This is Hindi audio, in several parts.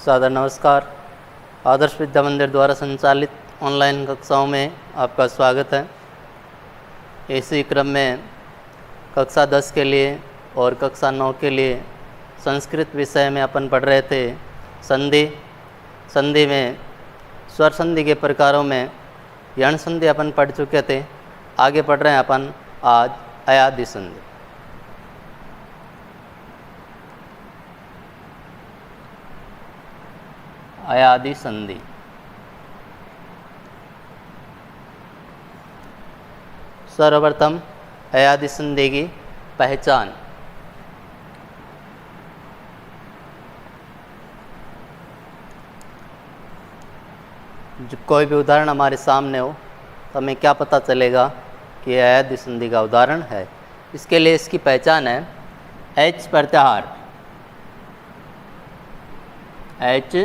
सादर नमस्कार। आदर्श विद्या मंदिर द्वारा संचालित ऑनलाइन कक्षाओं में आपका स्वागत है। इसी क्रम में कक्षा 10 के लिए और कक्षा 9 के लिए संस्कृत विषय में अपन पढ़ रहे थे संधि में स्वर संधि के प्रकारों में यण संधि अपन पढ़ चुके थे। आगे पढ़ रहे हैं अपन आज अयादि संधि। अयादि संधि सर्वप्रथम अयादि संधि की पहचान। जो कोई भी उदाहरण हमारे सामने हो तो हमें क्या पता चलेगा कि यह अयादि संधि का उदाहरण है। इसके लिए इसकी पहचान है एच प्रत्याहार। एच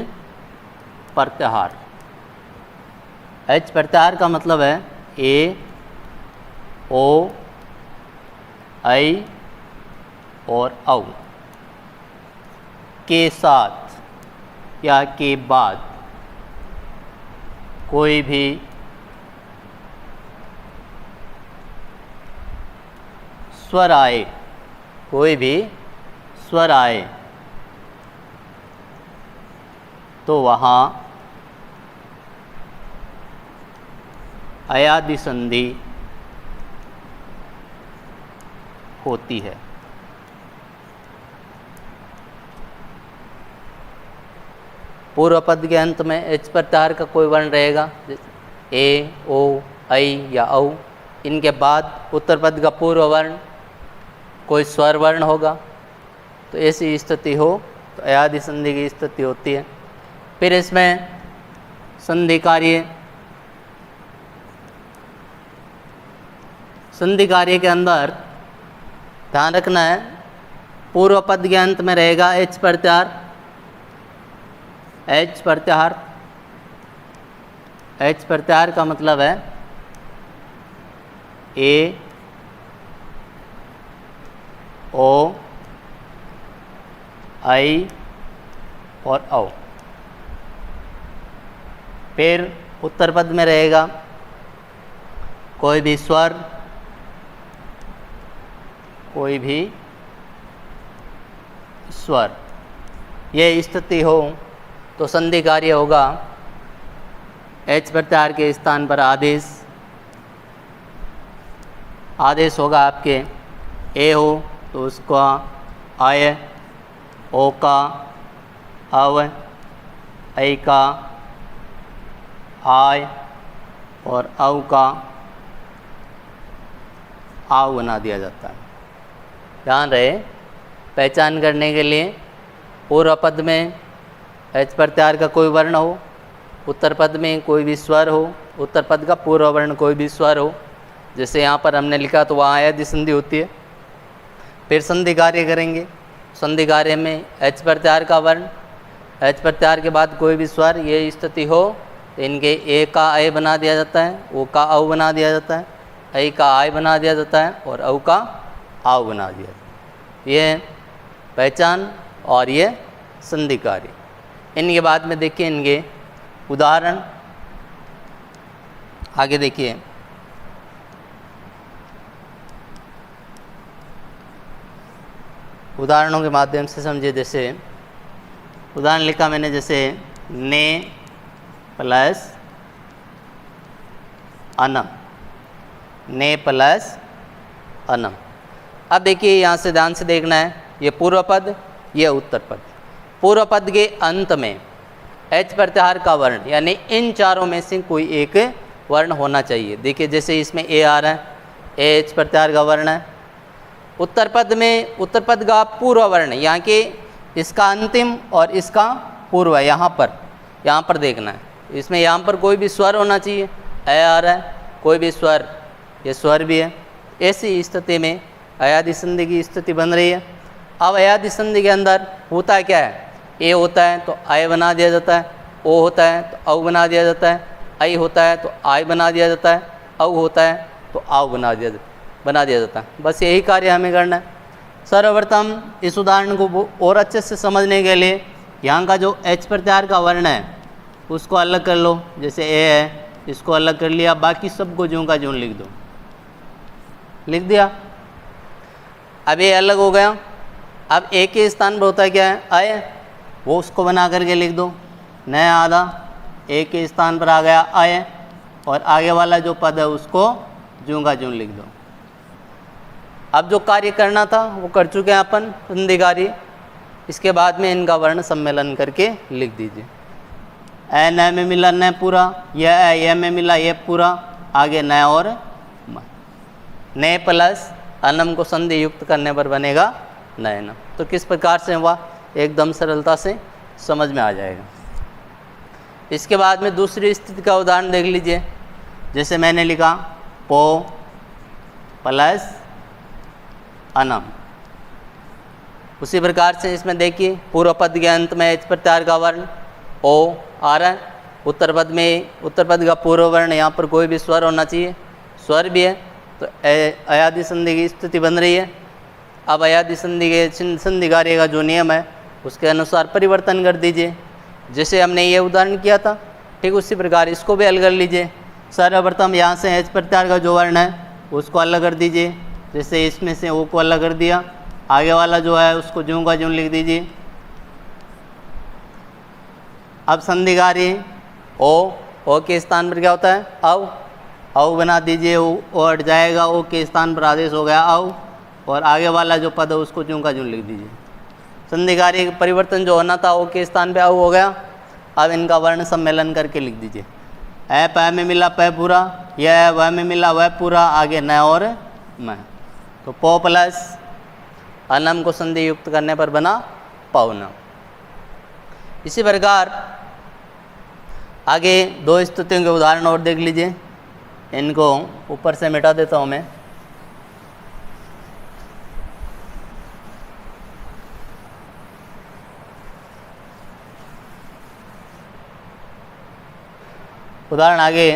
प्रत्याहार। एच प्रत्याहार का मतलब है ए, ओ, आई और औ के साथ या के बाद कोई भी स्वर आए, कोई भी स्वर आए तो वहाँ अयादि संधि होती है। पूर्व पद के अंत में एच प्रत्याहार का कोई वर्ण रहेगा, ए, ओ, आई या औ। इनके बाद उत्तर पद का पूर्व वर्ण कोई स्वर वर्ण होगा। तो ऐसी स्थिति हो तो अयादि संधि की स्थिति होती है। फिर इसमें संधि कार्य के अंदर ध्यान रखना है, पूर्व पद के अंत में रहेगा एच प्रत्याहार। एच प्रत्याहार, एच प्रत्याहार का मतलब है ए, ओ, आई और औ। फिर उत्तर पद में रहेगा कोई भी स्वर, कोई भी स्वर। ये स्थिति हो तो संधि कार्य होगा एच प्रत्याहार के स्थान पर आदेश। आदेश होगा आपके ए हो तो उसका आय, ओ का अव, ऐ का आय और औ का आव बना दिया जाता है। ध्यान रहे, पहचान करने के लिए पूर्व पद में एच प्रत्याहार का कोई वर्ण हो, उत्तर पद में कोई भी स्वर हो, उत्तर पद का पूर्व वर्ण कोई भी स्वर हो, जैसे यहाँ पर हमने लिखा तो वहाँ अयादि संधि होती है। फिर संधि कार्य करेंगे। संधि कार्य में एच प्रत्याहार का वर्ण, एच प्रत्याहार के बाद कोई भी स्वर, ये स्थिति हो तो इनके ए का ऐ बना दिया जाता है, ओ का औ बना दिया जाता है, ऐ का आय बना दिया जाता है और औ का आव बना दिया जाता है। ये पहचान और ये संधि कार्य। इनके बाद में देखिए इनके उदाहरण। आगे देखिए, उदाहरणों के माध्यम से समझिए। जैसे उदाहरण लिखा मैंने, जैसे ने प्लस अनम, ने प्लस अनम। अब देखिए यहाँ से ध्यान से देखना है, ये पूर्व पद, ये उत्तर पद। पूर्व पद के अंत में एच प्रत्याहार का वर्ण, यानी इन चारों में से कोई एक वर्ण होना चाहिए। देखिए जैसे इसमें ए आ रहा है, ए एच प्रत्याहार का वर्ण है। उत्तर पद में उत्तर पद का पूर्व वर्ण, यहाँ के इसका अंतिम और इसका पूर्व है। यहाँ पर देखना है, इसमें यहाँ पर कोई भी स्वर होना चाहिए। ए आ रहा है, कोई भी स्वर, ये स्वर भी है। ऐसी स्थिति में अयादि संधि की स्थिति बन रही है। अब अयादि संधि के अंदर होता क्या है, ए होता है तो आय बना दिया जाता है, ओ होता है तो औ बना दिया जाता है, आई होता है तो आय बना दिया जाता है, औ होता है तो आव बना दिया जाता है। बस यही कार्य हमें करना है। सर्वप्रथम इस उदाहरण को और अच्छे से समझने के लिए यहाँ का जो एच प्रत्याहार का वर्ण है उसको अलग कर लो, जैसे ए है इसको अलग कर लिया, बाकी सबको ज्यों का ज्यों लिख दो, लिख दिया। अब ये अलग हो गया। अब ए के स्थान पर होता है क्या है, अय, वो उसको बना करके लिख दो। नया आधा ए के स्थान पर आ गया अय, और आगे वाला जो पद है उसको ज्यों का ज्यों लिख दो। अब जो कार्य करना था वो कर चुके हैं अपन, संधि कार्य। इसके बाद में इनका वर्ण सम्मेलन करके लिख दीजिए। ए न में मिला न पूरा, यह में मिला ये पूरा, आगे न और म। न प्लस अनम को संधि युक्त करने पर बनेगा नयनम। तो किस प्रकार से हुआ, एकदम सरलता से समझ में आ जाएगा। इसके बाद में दूसरी स्थिति का उदाहरण देख लीजिए। जैसे मैंने लिखा पो प्लस अनम, उसी प्रकार से इसमें देखिए पूर्व पद के अंत में एच प्रत्याहार का वर्ण ओ आ रहा है। उत्तर पद का पूर्व वर्ण यहाँ पर कोई भी स्वर होना चाहिए, स्वर भी है, तो अयादि संधि की स्थिति बन रही है। अब अयादि संधि के संधि कार्य का जो नियम है उसके अनुसार परिवर्तन कर दीजिए। जैसे हमने ये उदाहरण किया था ठीक उसी प्रकार इसको भी अलग कर लीजिए। सर्वप्रथम यहाँ से एच प्रत्याहार का जो वर्ण है उसको अलग कर दीजिए, जैसे इसमें से ओ को अलग कर दिया, आगे वाला जो है उसको ज्यों का ज्यों लिख दीजिए। अब संधि कार्य ओ के स्थान पर क्या होता है औ बना दीजिए, ओ हट जाएगा, ओ के स्थान पर आदेश हो गया औ, और आगे वाला जो पद है उसको ज्यों का ज्यों लिख दीजिए। संधि कार्य परिवर्तन जो होना था ओ के स्थान पे औ हो गया। अब इनका वर्ण सम्मेलन करके लिख दीजिए। ए पै में मिला पै पूरा, यह वह में मिला वह पूरा, आगे न और मैं। तो पो प्लस अनम को संधि युक्त करने पर बना पौनम। इसी प्रकार आगे दो स्तुतियों के उदाहरण और देख लीजिए। इनको ऊपर से मिटा देता हूँ मैं। उदाहरण आगे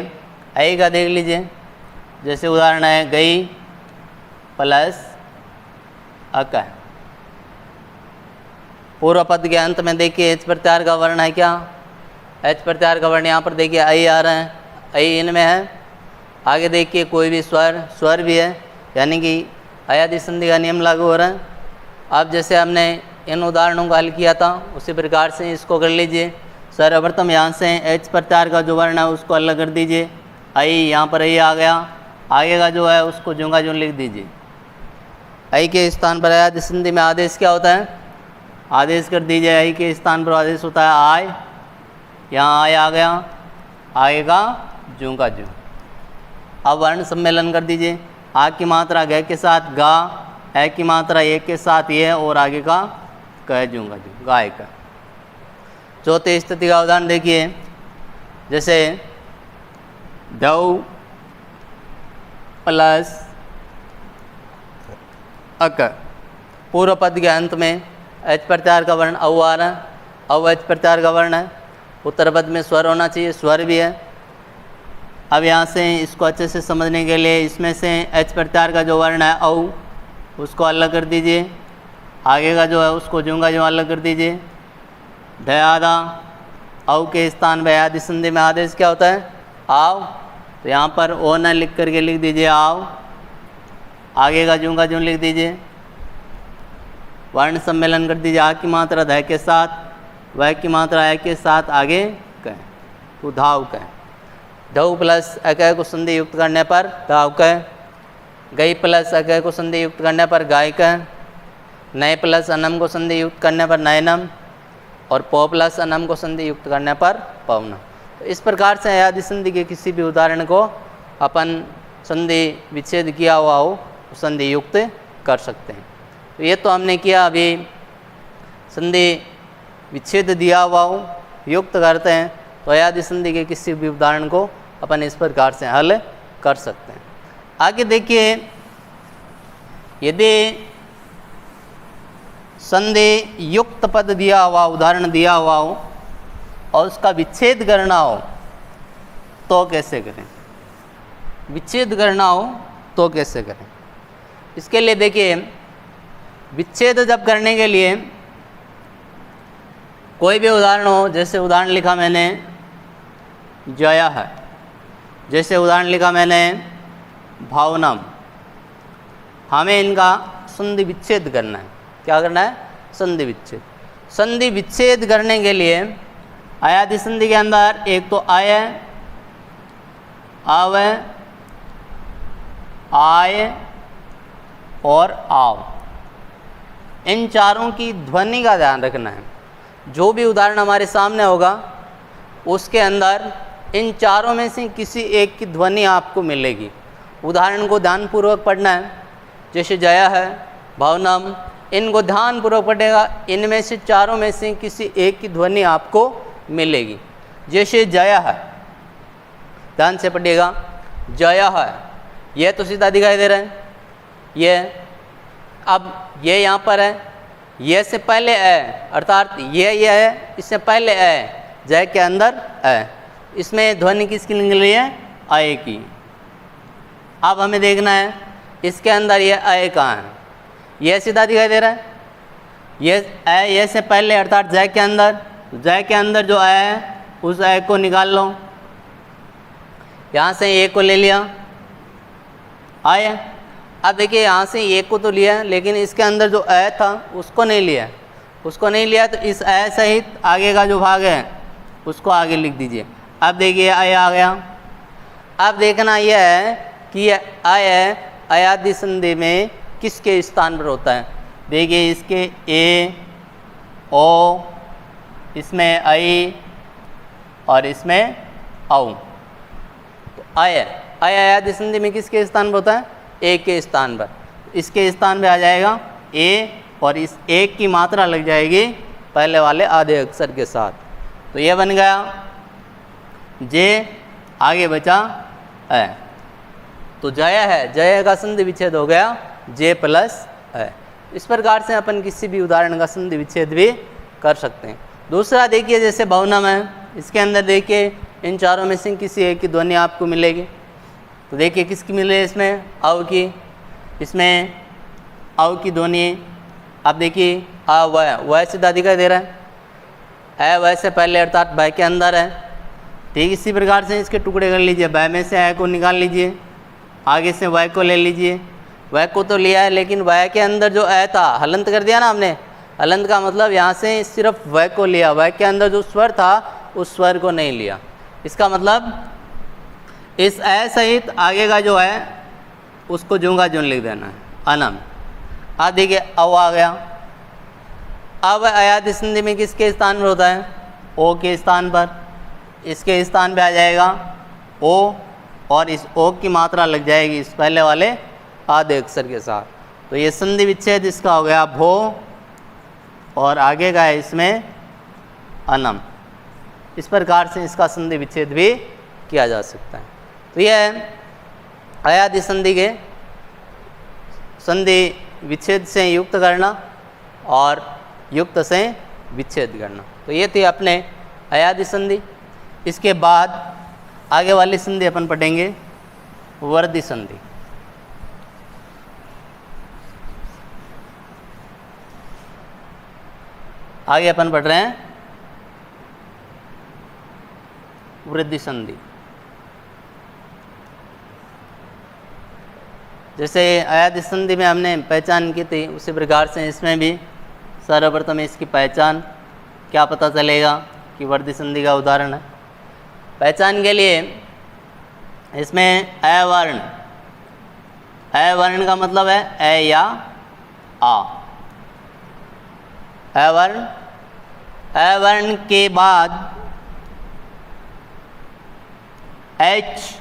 आई का देख लीजिए। जैसे उदाहरण है गई प्लस अक। पूर्व पद के अंत में देखिए एच प्रत्याहार का वर्ण है क्या, एच प्रत्याहार का वर्ण यहाँ पर देखिए आई आ रहा है, आई इनमें है। आगे देखिए कोई भी स्वर भी है, यानी कि अयादि संधि का नियम लागू हो रहा है। अब जैसे हमने इन उदाहरणों को हल किया था उसी प्रकार से इसको कर लीजिए। सर्वप्रथम यहाँ से एच प्रत्याहार का जो वर्ण है उसको अलग कर दीजिए। आई यहाँ पर आई आ गया, आगे का जो है उसको ज्यों का ज्यों लिख दीजिए। आई के स्थान पर अयादि संधि में आदेश क्या होता है, आदेश कर दीजिए। आई के स्थान पर आदेश होता है आय, यहाँ आय आ गया, आगे का ज्यों का ज्यों। अब वर्ण सम्मेलन कर दीजिए। आ की मात्रा ग के साथ गा, ए की मात्रा ए के साथ ये, और आगे का कह ज्यों का ज्यों, गाय का। चौथी स्थिति का उदाहरण देखिए। जैसे दौ प्लस अक, पूर्व पद के अंत में एच प्रत्याहार का वर्ण औ आ रहा है, औ एच प्रत्याहार का वर्ण है। उत्तर पद में स्वर होना चाहिए, स्वर भी है। अब यहाँ से इसको अच्छे से समझने के लिए इसमें से एच प्रत्याहार का जो वर्ण है औ उसको अलग कर दीजिए, आगे का जो है उसको ज्यों का ज्यों अलग कर दीजिए। ढ आधा, औ के स्थान पर अयादि संधि में आदेश क्या होता है आओ, तो यहाँ पर ओ न लिख करके लिख दीजिए आओ, आगे का ज्यों लिख दीजिए। वर्ण सम्मेलन कर दीजिए। आ की मात्रा ध के साथ, वह की मात्रा ए के साथ, आगे कह तो धाव कह। धव प्लस अकय को संधि युक्त करने पर धाव कह। गई प्लस अकय को संधि युक्त करने पर गाय कह। नए प्लस अनम को संधि युक्त करने पर नयनम, और पौ प्लस अनम को संधि युक्त करने पर पवनम। तो इस प्रकार से अयादि संधि के किसी भी उदाहरण को अपन संधि विच्छेद किया हुआ हो संधि युक्त कर सकते हैं। तो ये तो हमने किया। अभी संधि विच्छेद दिया हुआ हो युक्त करते हैं, तो अयादि संधि के किसी भी उदाहरण को अपन इस प्रकार से हल कर सकते हैं। आगे देखिए, यदि संधि युक्त पद दिया हुआ, उदाहरण दिया हुआ हो और उसका विच्छेद करना हो तो कैसे करें, विच्छेद करना हो तो कैसे करें। इसके लिए देखिए, विच्छेद जब करने के लिए कोई भी उदाहरण हो, जैसे उदाहरण लिखा मैंने जया है, जैसे उदाहरण लिखा मैंने भावनम, हमें इनका संधि विच्छेद करना है। क्या करना है? संधि विच्छेद। संधि विच्छेद करने के लिए अयादि संधि के अंदर एक तो आय, आव, आय और आव, इन चारों की ध्वनि का ध्यान रखना है। जो भी उदाहरण हमारे सामने होगा उसके अंदर इन चारों में से किसी एक की ध्वनि आपको मिलेगी। उदाहरण को ध्यानपूर्वक पढ़ना है। जैसे जया है, भावनम, इनको ध्यानपूर्वक पढ़ेगा, इनमें से चारों में से किसी एक की ध्वनि आपको मिलेगी। जैसे जया है, ध्यान से पढ़िएगा, जया है, यह तो सीधा दिखाई दे रहा है, ये अब ये यहाँ पर है, ये से पहले है, अर्थात ये है, इससे पहले है, जय के अंदर है। इसमें ध्वनि किसकी निकल रही है? आय की। अब हमें देखना है इसके अंदर ये आय कहाँ है। यह सीधा दिखाई दे रहा है, ये से पहले अर्थात जय के अंदर, जय के अंदर जो आय है उस आय को निकाल लो। यहाँ से ए को ले लिया, आय। अब देखिए यहाँ से ए को तो लिया, लेकिन इसके अंदर जो आय था उसको नहीं लिया, उसको नहीं लिया, तो इस आय सहित आगे का जो भाग है उसको आगे लिख दीजिए। अब देखिए आय आ गया। अब देखना यह है कि यह आय अयादि संधि में किसके स्थान पर होता है। देखिए इसके ए, ओ, इसमें आई और इसमें औ। तो आय अयादि संधि में किसके स्थान पर होता है? ए के स्थान पर। इसके स्थान पे आ जाएगा ए और इस एक की मात्रा लग जाएगी पहले वाले आधे अक्षर के साथ। तो ये बन गया जे, आगे बचा है। तो जय है, जय का संधि विच्छेद हो गया जे प्लस है। इस प्रकार से अपन किसी भी उदाहरण का संधि विच्छेद भी कर सकते हैं। दूसरा देखिए, जैसे भावनम है, इसके अंदर देखिए इन चारों में से किसी एक की ध्वनि आपको मिलेगी। तो देखिए किसकी मिले है इसमें? औ की। इसमें औ की ध्वनि। अब देखिए आ वह सीधा दिखाई दे रहा है, वह से पहले अर्थात वह के अंदर है। ठीक इसी प्रकार से इसके टुकड़े कर लीजिए, वह में से आ को निकाल लीजिए, आगे से वह को ले लीजिए। वह को तो लिया है, लेकिन वह के अंदर जो आ था हलंत कर दिया ना हमने। हलंत का मतलब यहाँ से सिर्फ वह को लिया, वह के अंदर जो स्वर था उस स्वर को नहीं लिया। इसका मतलब इस ए सहित आगे का जो है उसको जूंगा जून लिख देना है, अनम। अब देखिए अव आ गया। अब अयादि संधि में किसके स्थान पर होता है? ओ के स्थान पर। इसके स्थान पे आ जाएगा ओ, और इस ओ की मात्रा लग जाएगी इस पहले वाले आधे अक्षर के साथ। तो ये संधि विच्छेद इसका हो गया भो, और आगे का है इसमें अनम। इस प्रकार से इसका संधि विच्छेद भी किया जा सकता है। तो यह अयादि संधि के संधि विच्छेद से युक्त करना और युक्त से विच्छेद करना। तो ये थी अपने अयादि संधि। इसके बाद आगे वाली संधि अपन पढ़ेंगे वर्धी संधि। आगे अपन पढ़ रहे हैं वृद्धि संधि। जैसे अयादि संधि में हमने पहचान की थी, उसी प्रकार से इसमें भी सर्वप्रथम इसकी पहचान क्या पता चलेगा कि वर्धी संधि का उदाहरण है। पहचान के लिए इसमें अवर्ण, अवर्ण का मतलब है ए या आ। अवर्ण, अवर्ण के बाद एच,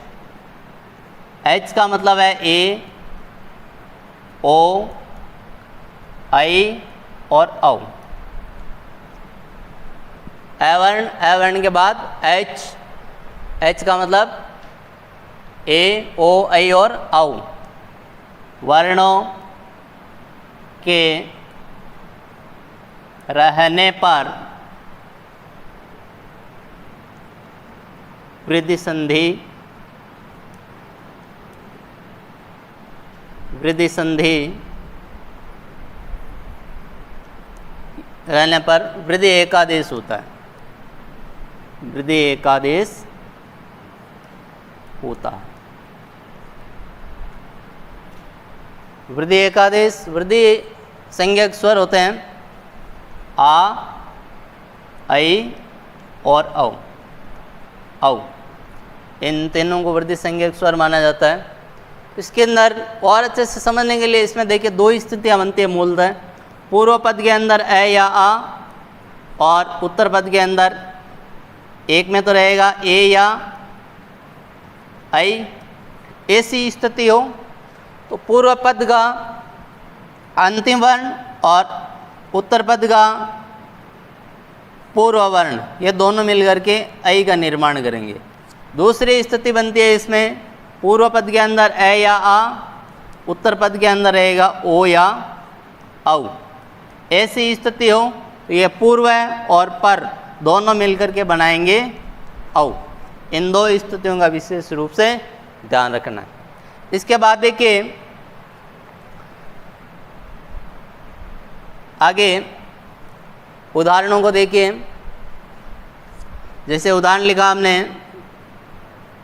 एच का मतलब है ए, ओ, आई और औ। अवर्ण, अवर्ण के बाद एच, एच का मतलब ए, ओ, आई और औ। वर्णों के रहने पर वृद्धि संधि, वृद्धि संधि रहने पर वृद्धि एकादेश होता है, वृद्धि एकादेश होता है। वृद्धि एकादेश, वृद्धि संज्ञक स्वर होते हैं आ, ऐ और औ। औ इन तीनों को वृद्धि संज्ञक स्वर माना जाता है। इसके अंदर और अच्छे से समझने के लिए इसमें देखिए दो स्थितियाँ बनती है मूलतः। पूर्व पद के अंदर ए या आ, और उत्तर पद के अंदर एक में तो रहेगा ए या ऐ। ऐसी स्थिति हो तो पूर्व पद का अंतिम वर्ण और उत्तर पद का पूर्व वर्ण, ये दोनों मिलकर के ऐ का निर्माण करेंगे। दूसरी स्थिति बनती है इसमें, पूर्व पद के अंदर ए या आ, उत्तर पद के अंदर रहेगा ओ या औ। ऐसी स्थिति हो तो ये पूर्व और पर दोनों मिलकर के बनाएंगे औ। इन दो स्थितियों का विशेष रूप से ध्यान रखना है। इसके बाद देखिए आगे उदाहरणों को देखिए। जैसे उदाहरण लिखा हमने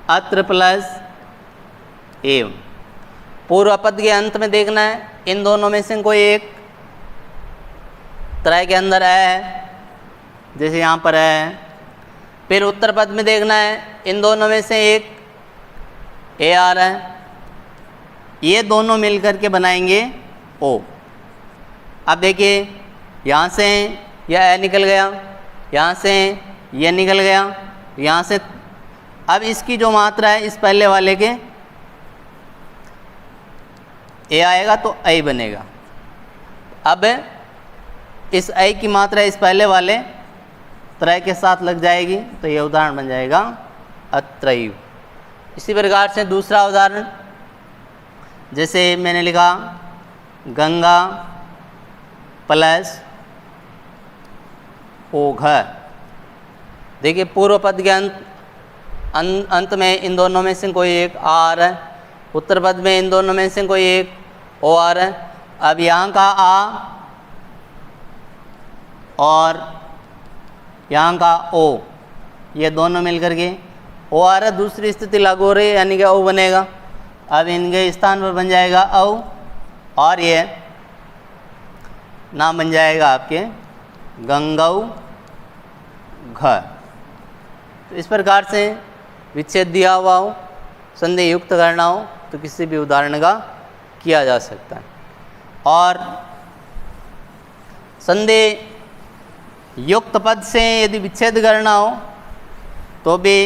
अत्र प्लस एव। पूर्व पद के अंत में देखना है इन दोनों में से कोई एक। त्रय के अंदर है, जैसे यहाँ पर है। फिर उत्तर पद में देखना है इन दोनों में से एक ए आ रहा है, ये दोनों मिलकर के बनाएंगे ओ। अब देखिए यहाँ से यह ए निकल गया, यहाँ से यह निकल गया, यहाँ से। अब इसकी जो मात्रा है इस पहले वाले के ए आएगा तो ऐ बनेगा। अब इस ऐ की मात्रा इस पहले वाले त्रय के साथ लग जाएगी तो यह उदाहरण बन जाएगा अत्रैव। इसी प्रकार से दूसरा उदाहरण, जैसे मैंने लिखा गंगा प्लस ओघ। देखिए पूर्व पद के अंत में इन दोनों में से कोई एक आ रहा है, उत्तर पद में इन दोनों में से कोई एक ओ आ रहा है। अब यहाँ का आ और यहाँ का ओ, ये दोनों मिलकर के ओ आ रहा है, दूसरी स्थिति लागू हो रही है यानी कि ओ बनेगा। अब इनके स्थान पर बन जाएगा औ और ये नाम बन जाएगा आपके गंगौ घ। तो इस प्रकार से विच्छेद दिया हुआ हो, संधि युक्त करना हो तो किसी भी उदाहरण का किया जा सकता है। और संधि युक्त पद से यदि विच्छेद करना हो तो भी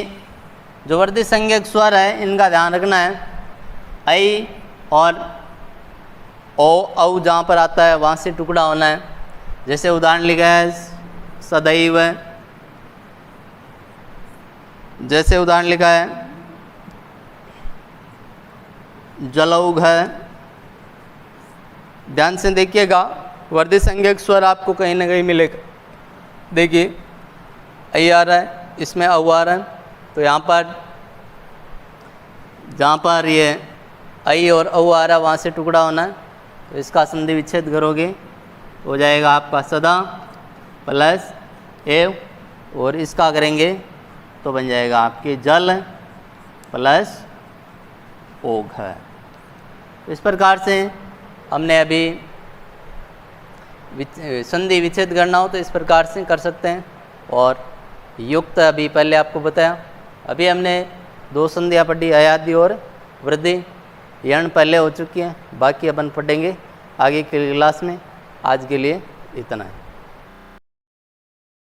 जो वर्धित संज्ञक स्वर है इनका ध्यान रखना है। ऐ और ओ औ जहाँ पर आता है वहाँ से टुकड़ा होना है। जैसे उदाहरण लिखा है सदैव, जैसे उदाहरण लिखा है जलौघ। ध्यान से देखिएगा, वर्धित संज्ञक स्वर आपको कहीं ना कहीं मिलेगा। देखिए ऐ आ रहा है, इसमें औ आ रहा है, तो यहाँ पर जहाँ पर ये ऐ और औ आ रहा है वहाँ से टुकड़ा होना है। तो इसका संधि विच्छेद करोगे हो जाएगा आपका सदा प्लस एव, और इसका करेंगे तो बन जाएगा आपके जल प्लस ओघ। इस प्रकार से हमने अभी संधि विच्छेद करना हो तो इस प्रकार से कर सकते हैं। और युक्त अभी पहले आपको बताया। अभी हमने दो संधियाँ पढ़ी, अयादि और वृद्धि। यण पहले हो चुकी हैं, बाकी अपन पढ़ेंगे आगे के क्लास में। आज के लिए इतना है।